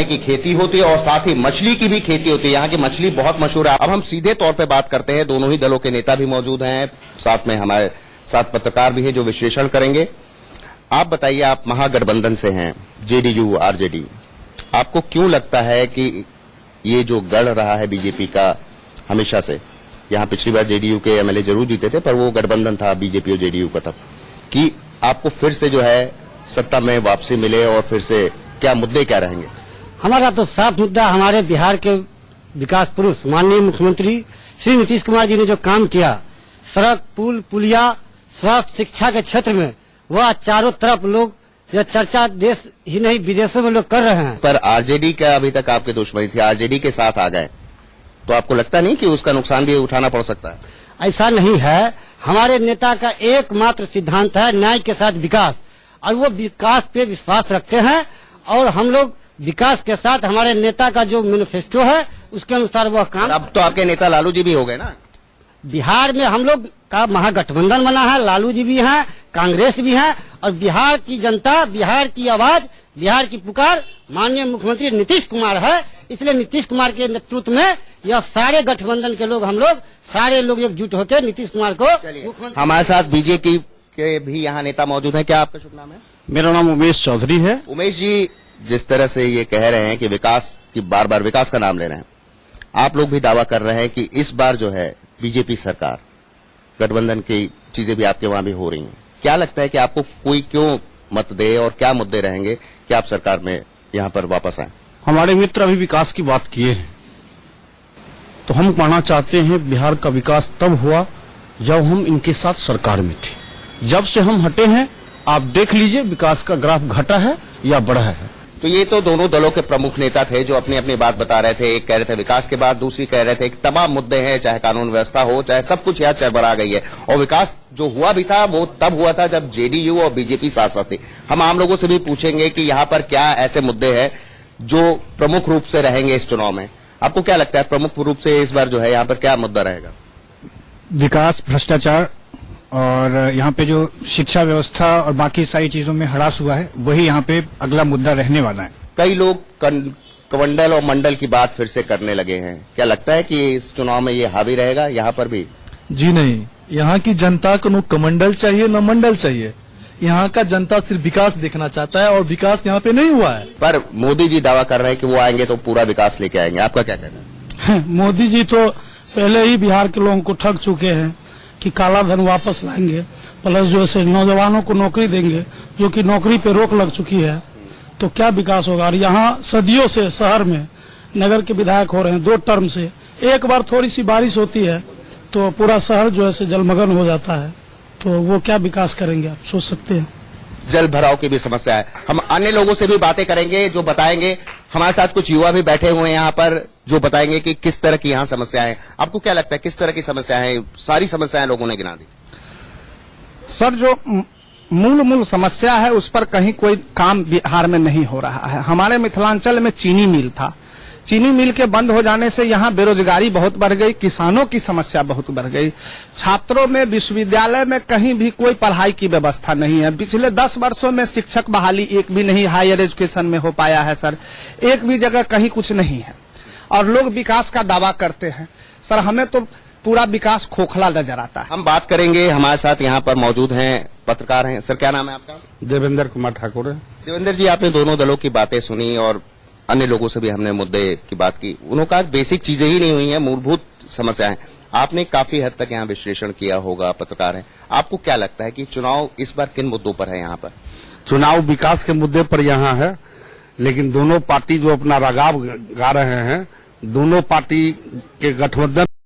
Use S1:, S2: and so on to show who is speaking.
S1: मखाने की खेती होती है और साथ ही मछली की भी खेती होती है। यहाँ की मछली बहुत मशहूर है। अब हम सीधे तौर पे बात करते हैं, दोनों ही दलों के नेता भी मौजूद हैं, साथ में हमारे साथ पत्रकार भी हैं जो विश्लेषण करेंगे। आप बताइए, आप महागठबंधन से हैं, जेडीयू आरजेडी, आपको क्यों लगता है कि ये जो गढ़ रहा है बीजेपी का हमेशा से, यहाँ पिछली बार जेडीयू के एमएलए जरूर जीते थे पर वो गठबंधन था बीजेपी और जेडीयू का तब, कि आपको फिर से जो है सत्ता में वापसी मिले और फिर से क्या मुद्दे क्या रहेंगे?
S2: हमारा तो साफ मुद्दा, हमारे बिहार के विकास पुरुष माननीय मुख्यमंत्री श्री नीतीश कुमार जी ने जो काम किया, सड़क, पुल, पुलिया, स्वास्थ्य, शिक्षा के क्षेत्र में, वह चारों तरफ लोग यह चर्चा देश ही नहीं विदेशों में लोग कर रहे हैं।
S1: पर आरजेडी का अभी तक आपके दुश्मनी थी, आरजेडी के साथ आ गए तो आपको लगता नहीं कि उसका नुकसान भी उठाना पड़ सकता है?
S2: ऐसा नहीं है। हमारे नेता का एकमात्र सिद्धांत है न्याय के साथ विकास, और वो विकास पे विश्वास रखते हैं और हम लोग विकास के साथ, हमारे नेता का जो मैनिफेस्टो है उसके अनुसार वह काम।
S1: अब तो आपके नेता लालू जी भी हो गए ना।
S2: बिहार में हम लोग का महागठबंधन बना है, लालू जी भी हैं, कांग्रेस भी है, और बिहार की जनता, बिहार की आवाज, बिहार की पुकार माननीय मुख्यमंत्री नीतीश कुमार है। इसलिए नीतीश कुमार के नेतृत्व में यह सारे गठबंधन के लोग, हम लोग सारे लोग एकजुट होकर नीतीश कुमार को मुख्यमंत्री।
S1: हमारे साथ बीजेपी के भी यहाँ नेता मौजूद हैं। क्या आपका शुभ नाम है?
S3: मेरा नाम उमेश चौधरी है।
S1: उमेश जी, जिस तरह से ये कह रहे हैं कि विकास की, बार बार विकास का नाम ले रहे हैं, आप लोग भी दावा कर रहे हैं कि इस बार जो है बीजेपी सरकार, गठबंधन की चीजें भी आपके वहां भी हो रही हैं, क्या लगता है कि आपको कोई क्यों मत दे और क्या मुद्दे रहेंगे कि आप सरकार में यहाँ पर वापस आए?
S3: हमारे मित्र अभी विकास की बात किए हैं, तो हम कहना चाहते हैं बिहार का विकास तब हुआ जब हम इनके साथ सरकार में थे। जब से हम हटे हैं, आप देख लीजिए विकास का ग्राफ घटा है या बढ़ा है।
S1: तो ये तो दोनों दलों के प्रमुख नेता थे जो अपनी अपनी बात बता रहे थे। एक कह रहे थे विकास के बाद, दूसरी कह रहे थे कि तमाम मुद्दे हैं, चाहे कानून व्यवस्था हो, चाहे सब कुछ यहाँ चरबरा गई है। और विकास जो हुआ भी था वो तब हुआ था जब जेडीयू और बीजेपी साथ साथ थे। हम आम लोगों से भी पूछेंगे कि यहाँ पर क्या ऐसे मुद्दे हैं जो प्रमुख रूप से रहेंगे इस चुनाव में। आपको क्या लगता है प्रमुख रूप से इस बार जो है यहाँ पर क्या मुद्दा रहेगा?
S4: विकास, भ्रष्टाचार और यहाँ पे जो शिक्षा व्यवस्था और बाकी सारी चीजों में हरास हुआ है, वही यहाँ पे अगला मुद्दा रहने वाला है।
S1: कई लोग कवंडल और मंडल की बात फिर से करने लगे हैं। क्या लगता है कि इस चुनाव में ये हावी रहेगा यहाँ पर भी?
S5: जी नहीं, यहाँ की जनता को न कमंडल चाहिए न मंडल चाहिए। यहाँ का जनता सिर्फ विकास देखना चाहता है और विकास यहाँ पे नहीं हुआ है।
S1: पर मोदी जी दावा कर रहे हैं कि वो आएंगे तो पूरा विकास लेके आएंगे। आपका क्या कहना है?
S6: मोदी जी तो पहले ही बिहार के लोगों को ठग चुके हैं कि काला धन वापस लाएंगे, प्लस जो है नौजवानों को नौकरी देंगे, जो कि नौकरी पे रोक लग चुकी है। तो क्या विकास होगा? और यहाँ सदियों से शहर में नगर के विधायक हो रहे हैं 2 टर्म से, एक बार थोड़ी सी बारिश होती है तो पूरा शहर जो है जलमग्न हो जाता है। तो वो क्या विकास करेंगे, आप सोच सकते हैं।
S1: जल भराव की भी समस्या है। हम अन्य लोगों से भी बातें करेंगे जो बताएंगे। हमारे साथ कुछ युवा भी बैठे हुए हैं यहाँ पर जो बताएंगे कि किस तरह की यहाँ समस्याएं। आपको क्या लगता है किस तरह की समस्याएं? सारी समस्याएं लोगों ने गिना दी।
S4: सर, जो मूल समस्या है उस पर कहीं कोई काम बिहार में नहीं हो रहा है। हमारे मिथिलांचल में चीनी मिल था, चीनी मिल के बंद हो जाने से यहाँ बेरोजगारी बहुत बढ़ गई, किसानों की समस्या बहुत बढ़ गई। छात्रों में विश्वविद्यालय में कहीं भी कोई पढ़ाई की व्यवस्था नहीं है। पिछले 10 वर्षों में शिक्षक बहाली एक भी नहीं हायर एजुकेशन में हो पाया है सर, एक भी जगह कहीं कुछ नहीं है। और लोग विकास का दावा करते हैं सर, हमें तो पूरा विकास खोखला नजर आता है।
S1: हम बात करेंगे, हमारे साथ यहाँ पर मौजूद हैं, पत्रकार हैं। सर, क्या नाम है आपका?
S3: देवेंद्र कुमार ठाकुर है।
S1: देवेंद्र जी, आपने दोनों दलों की बातें सुनी और अन्य लोगों से भी हमने मुद्दे की बात की। उन्होंने कहा बेसिक चीजें ही नहीं हुई हैं, मूलभूत समस्याएं। आपने काफी हद तक यहाँ विश्लेषण किया होगा, पत्रकार हैं। आपको क्या लगता है कि चुनाव इस बार किन मुद्दों पर है? यहाँ पर
S3: चुनाव विकास के मुद्दे पर यहाँ है, लेकिन दोनों पार्टी जो अपना रागाव गा रहे हैं, दोनों पार्टी के गठबंधन